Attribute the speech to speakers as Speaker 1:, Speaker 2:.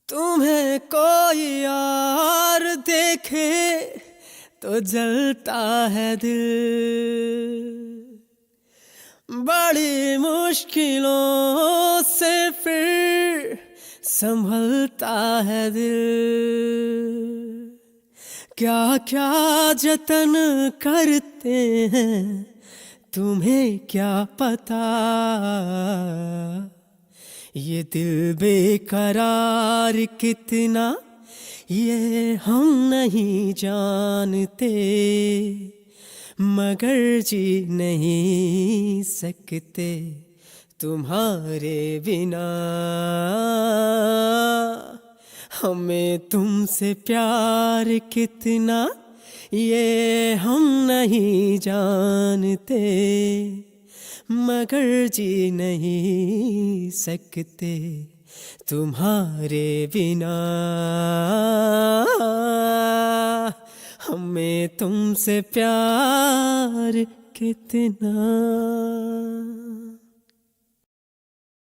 Speaker 1: तुम्हें कोई और देखे तो जलता है दिल, बड़ी मुश्किलों से फिर संभलता है दिल। क्या क्या जतन करते हैं तुम्हें क्या पता, ये दिल बेकरार कितना ये हम नहीं जानते, मगर जी नहीं सकते तुम्हारे बिना। हमें तुमसे प्यार कितना ये हम नहीं जानते, मगर जी नहीं सकते तुम्हारे बिना। हमें तुमसे प्यार कितना।